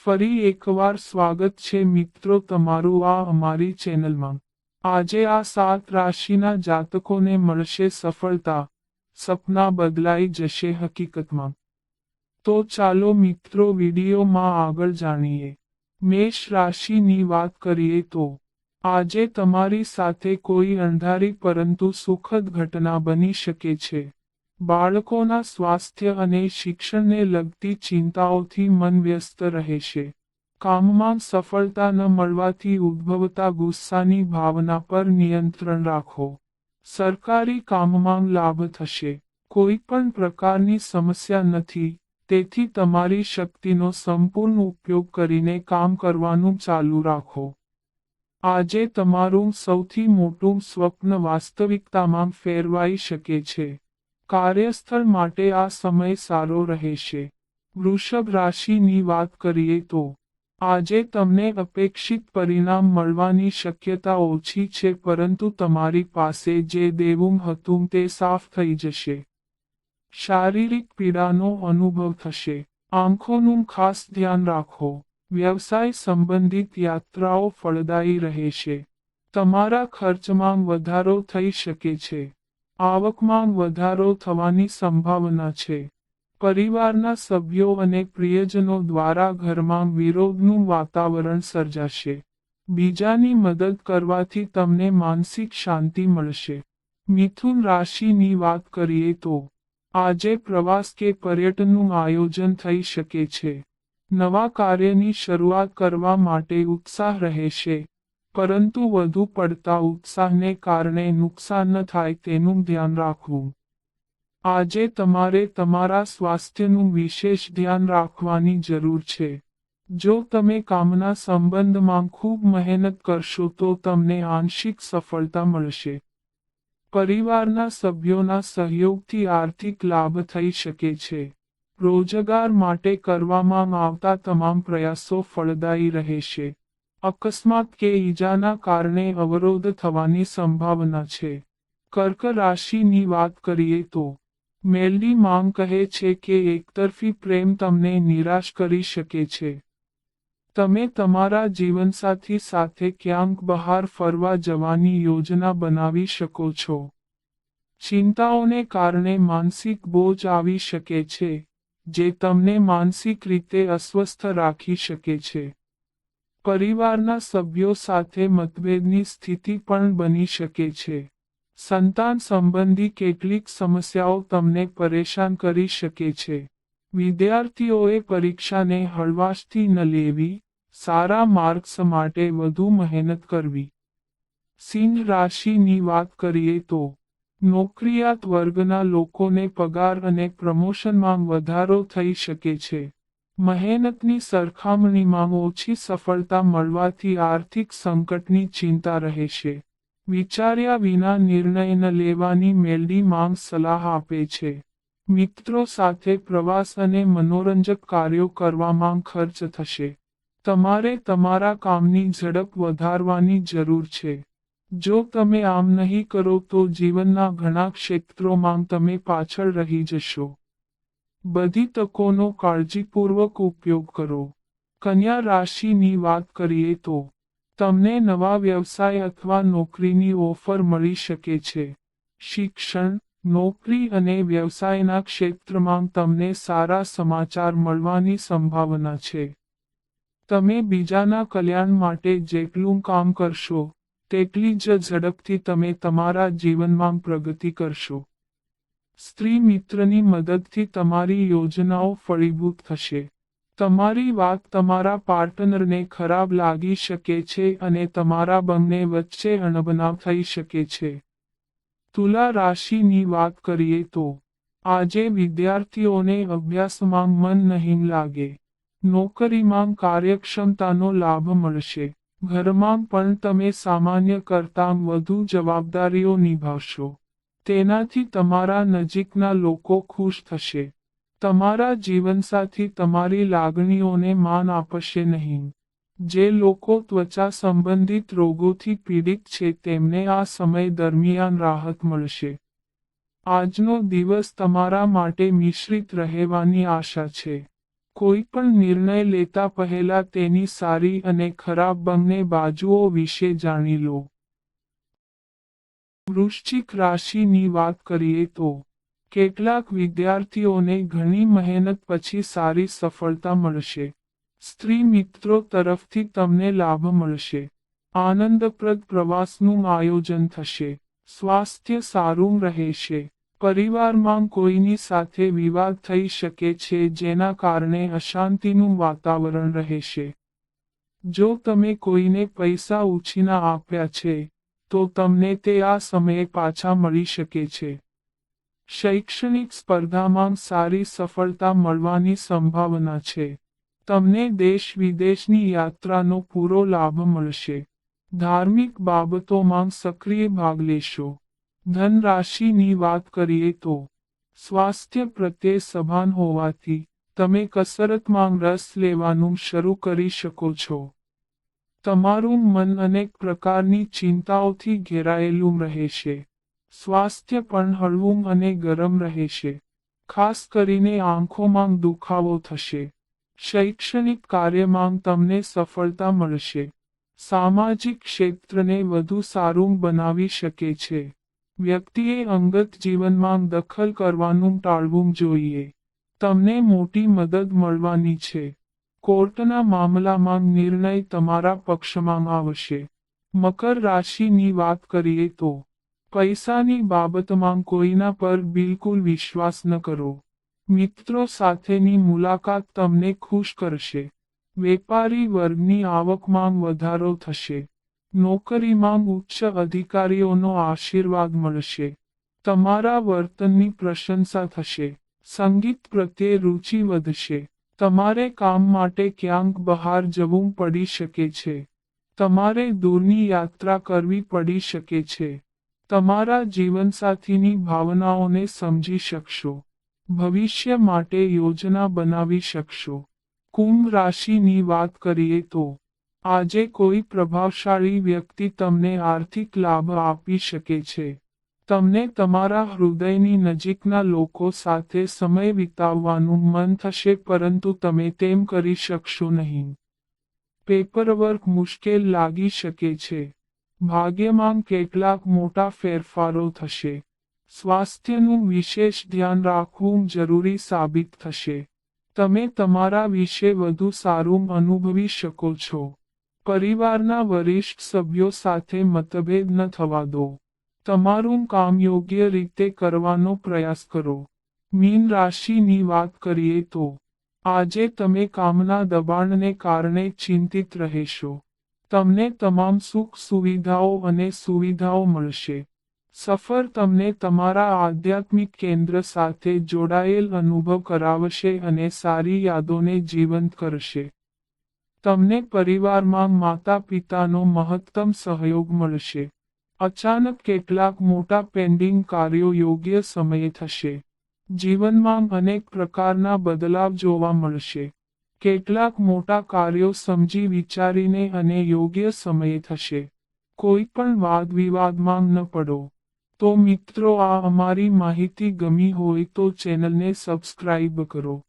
ફરી એકવાર સ્વાગત છે મિત્રો તમારું આ અમારી ચેનલમાં। આજે આ 7 રાશિના જાતકોને મળશે સફળતા, સપના બદલાઈ જશે હકીકતમાં। તો ચાલો મિત્રો વિડીયોમાં આગળ જાણીએ। મેષ રાશિની વાત કરીએ તો આજે તમારી સાથે કોઈ અણધારી પરંતુ સુખદ ઘટના બની શકે છે। બાળકોના સ્વાસ્થ્ય અને શિક્ષણને લગતી ચિંતાઓથી મન વ્યસ્ત રહેશે। કામમાં સફળતા ન મળવાથી ઉદ્ભવતા ગુસ્સાની ભાવના પર નિયંત્રણ રાખો। સરકારી કામમાં લાભ થશે। કોઈ પણ પ્રકારની સમસ્યા નથી, તેથી તમારી શક્તિનો સંપૂર્ણ ઉપયોગ કરીને કામ કરવાનું ચાલુ રાખો। આજે તમારું સૌથી મોટું સ્વપ્ન વાસ્તવિકતામાં ફેરવાઈ શકે છે। કાર્યસ્થળ માટે આ સમય સારો રહેશે। વૃષભ રાશિની વાત કરીએ તો આજે તમને અપેક્ષિત પરિણામ મળવાની શક્યતા ઓછી છે, પરંતુ તમારી પાસે જે દેવું હતું તે સાફ થઈ જશે। શારીરિક પીડાનો અનુભવ થશે। આંખોનું ખાસ ધ્યાન રાખો। વ્યવસાય સંબંધિત યાત્રાઓ ફળદાયી રહેશે। તમારા ખર્ચમાં વધારો થઈ શકે છે। આવકમાં વધારો થવાની સંભાવના છે। પરિવારના સભ્યો અને પ્રિયજનો દ્વારા ઘરમાં વિરોધનું વાતાવરણ સર્જાશે। બીજાની મદદ કરવાથી તમને માનસિક શાંતિ મળશે। મિથુન રાશિની વાત કરીએ તો આજે પ્રવાસ કે પર્યટનનું આયોજન થઈ શકે છે। નવા કાર્યની શરૂઆત કરવા માટે ઉત્સાહ રહેશે, પરંતુ વધુ પડતા ઉત્સાહને કારણે નુકસાન ન થાય તેનું ધ્યાન રાખવું। આજે તમારે તમારા સ્વાસ્થ્યનું વિશેષ ધ્યાન રાખવાની જરૂર છે। જો તમે કામના સંબંધમાં ખૂબ મહેનત કરશો તો તમને આંશિક સફળતા મળશે। પરિવારના સભ્યોના સહયોગથી આર્થિક લાભ થઈ શકે છે। રોજગાર માટે કરવામાં આવતા તમામ પ્રયાસો ફળદાયી રહેશે। અકસ્માત કે ઈજાના કારણે અવરોધ થવાની સંભાવના છે। કર્ક રાશિની વાત કરીએ તો મેલડી માંગ કહે છે કે એકતરફી પ્રેમ તમને નિરાશ કરી શકે છે। તમે તમારા જીવનસાથી સાથે ક્યાંક બહાર ફરવા જવાની યોજના બનાવી શકો છો। ચિંતાઓને કારણે માનસિક બોજ આવી શકે છે, જે તમને માનસિક રીતે અસ્વસ્થ રાખી શકે છે। પરિવારના સભ્યો સાથે મતભેદની સ્થિતિ પણ બની શકે છે। સંતાન સંબંધી કેટલીક સમસ્યાઓ તમને પરેશાન કરી શકે છે। વિદ્યાર્થીઓએ પરીક્ષાને હળવાશથી ન લેવી, સારા માર્ક્સ માટે વધુ મહેનત કરવી। સિંહ રાશિની વાત કરીએ તો નોકરિયાત વર્ગના લોકોને પગાર અને પ્રમોશનમાં વધારો થઈ શકે છે। મહેનતની સરખામણીમાં ઓછી સફળતા મળવાથી આર્થિક સંકટની ચિંતા રહેશે। વિચાર્યા વિના નિર્ણય ન લેવાની મેલડી માંગ સલાહ આપે છે। મિત્રો સાથે પ્રવાસ અને મનોરંજક કાર્યો કરવામાં ખર્ચ થશે। તમારે તમારા કામની ઝડપ વધારવાની જરૂર છે। જો તમે આમ નહીં કરો તો જીવનના ઘણા ક્ષેત્રોમાં તમે પાછળ રહી જશો। બધી તકોનો કાળજીપૂર્વક ઉપયોગ કરો। કન્યા રાશિની વાત કરીએ તો તમને નવા વ્યવસાય અથવા નોકરીની ઓફર મળી શકે છે। શિક્ષણ, નોકરી અને વ્યવસાયના ક્ષેત્રમાં તમને સારા સમાચાર મળવાની સંભાવના છે। તમે બીજાના કલ્યાણ માટે જેટલું કામ કરશો, તેટલી જ ઝડપથી તમે તમારા જીવનમાં પ્રગતિ કરશો। સ્ત્રી મિત્રની મદદથી તમારી યોજનાઓ ફળીભૂત થશે। તમારી વાત તમારા પાર્ટનરને ખરાબ લાગી શકે છે અને તમારા બંને વચ્ચે અણબનાવ થઈ શકે છે। તુલા રાશિની વાત કરીએ તો આજે વિદ્યાર્થીઓને અભ્યાસમાં મન નહીં લાગે। નોકરીમાં કાર્યક્ષમતાનો લાભ મળશે। ઘરમાં પણ તમે સામાન્ય કરતાં વધુ જવાબદારીઓ નિભાવશો। તેનાથી તમારા નજીકના લોકો ખુશ થશે। તમારા જીવનસાથી તમારી લાગણીઓને માન આપશે નહીં। જે લોકો ત્વચા સંબંધિત રોગોથી પીડિત છે તેમને આ સમય દરમિયાન રાહત મળશે। આજનો દિવસ તમારા માટે મિશ્રિત રહેવાની આશા છે। કોઈ પણ નિર્ણય લેતા પહેલા તેની સારી અને ખરાબ બંને બાજુઓ વિશે જાણી લો. વૃશ્ચિક રાશિની વાત કરીએ તો કેટલાક વિદ્યાર્થીઓને ઘણી મહેનત પછી સારી સફળતા મળશે. સ્ત્રી મિત્રો તરફથી તમને લાભ મળશે. આનંદપ્રદ પ્રવાસનું આયોજન થશે. સ્વાસ્થ્ય સારું રહેશે. પરિવારમાં કોઈની સાથે વિવાદ થઈ શકે છે જેના કારણે અશાંતિનું વાતાવરણ રહેશે. જો તમે કોઈને પૈસા ઉછીના આપ્યા છે તો તમને તે આ સમયે પાછા મળી શકે છે. શૈક્ષણિક સ્પર્ધામાં સારી સફળતા મળવાની સંભાવના છે. તમને દેશ વિદેશની યાત્રાનો પૂરો લાભ મળશે. ધાર્મિક બાબતોમાં સક્રિય ભાગ લેશો. ધન રાશિની વાત કરીએ તો સ્વાસ્થ્ય પ્રત્યે સભાન હોવાથી તમે કસરતમાં રસ લેવાનું શરૂ કરી શકો છો. તમારું મન અનેક પ્રકારની ચિંતાઓથી ઘેરાયેલું રહેશે. સ્વાસ્થ્ય પણ હળવું અને ગરમ રહેશે. ખાસ કરીને આંખોમાં દુખાવો થશે. શૈક્ષણિક કાર્યમાં તમને સફળતા મળશે. સામાજિક ક્ષેત્રને વધુ સારું બનાવી શકે છે. વ્યક્તિએ અંગત જીવનમાં દખલ કરવાનું ટાળવું જોઈએ. તમને મોટી મદદ મળવાની છે. કોર્ટના મામલામાં નિર્ણય તમારા પક્ષમાં આવશે. મકર રાશિની વાત કરીએ તો પૈસાની બાબતમાં કોઈના પર બિલકુલ વિશ્વાસ ન કરો. મિત્રો સાથેની મુલાકાત તમને ખુશ કરશે. વેપારી વર્ગની આવકમાં વધારો થશે. નોકરીમાં ઉચ્ચ અધિકારીઓનો આશીર્વાદ મળશે. તમારા વર્તનની પ્રશંસા થશે. સંગીત પ્રત્યે રુચિ વધશે. તમારે કામ માટે ક્યાંક બહાર જવું પડી શકે છે. તમારે દૂરની યાત્રા કરવી પડી શકે છે. તમારા જીવનસાથીની ભાવનાઓને સમજી શકશો. ભવિષ્ય માટે યોજના બનાવી શકશો. કુંભ રાશિની વાત કરીએ તો આજે કોઈ પ્રભાવશાળી વ્યક્તિ તમને આર્થિક લાભ આપી શકે છે. તમને તમારા હૃદયની નજીકના લોકો સાથે સમય વિતાવવાનું મન થશે પરંતુ તમે તેમ કરી શકશો નહીં. પેપરવર્ક મુશ્કેલ લાગી શકે છે. ભાગ્યમાં કેટલાક મોટા ફેરફારો થશે. સ્વાસ્થ્યનું વિશેષ ધ્યાન રાખવું જરૂરી સાબિત થશે. તમે તમારા વિશે વધુ સારું અનુભવી શકો છો. પરિવારના વરિષ્ઠ સભ્યો સાથે મતભેદ ન થવા દો. તમારું કામ યોગ્ય રીતે કરવાનો પ્રયાસ કરો. મીન રાશિની વાત કરીએ તો આજે તમે કામના દબાણને કારણે ચિંતિત રહેશો. તમને તમામ સુખ સુવિધાઓ અને સુવિધાઓ મળશે. સફર તમને તમારા આધ્યાત્મિક કેન્દ્ર સાથે જોડાયેલ અનુભવ કરાવશે અને સારી યાદોને જીવંત કરશે. તમને પરિવારમાં માતા પિતાનો મહત્તમ સહયોગ મળશે. અચાનક કેટલાક મોટા પેન્ડિંગ કાર્યો યોગ્ય સમયે થશે. જીવનમાં અનેક પ્રકારના બદલાવ જોવા મળશે. કેટલાક મોટા કાર્યો સમજી વિચારીને અને યોગ્ય સમયે થશે. કોઈ પણ વાદ વિવાદમાં ન પડો. તો મિત્રો આ અમારી માહિતી ગમી હોય તો ચેનલને સબસ્ક્રાઇબ કરો.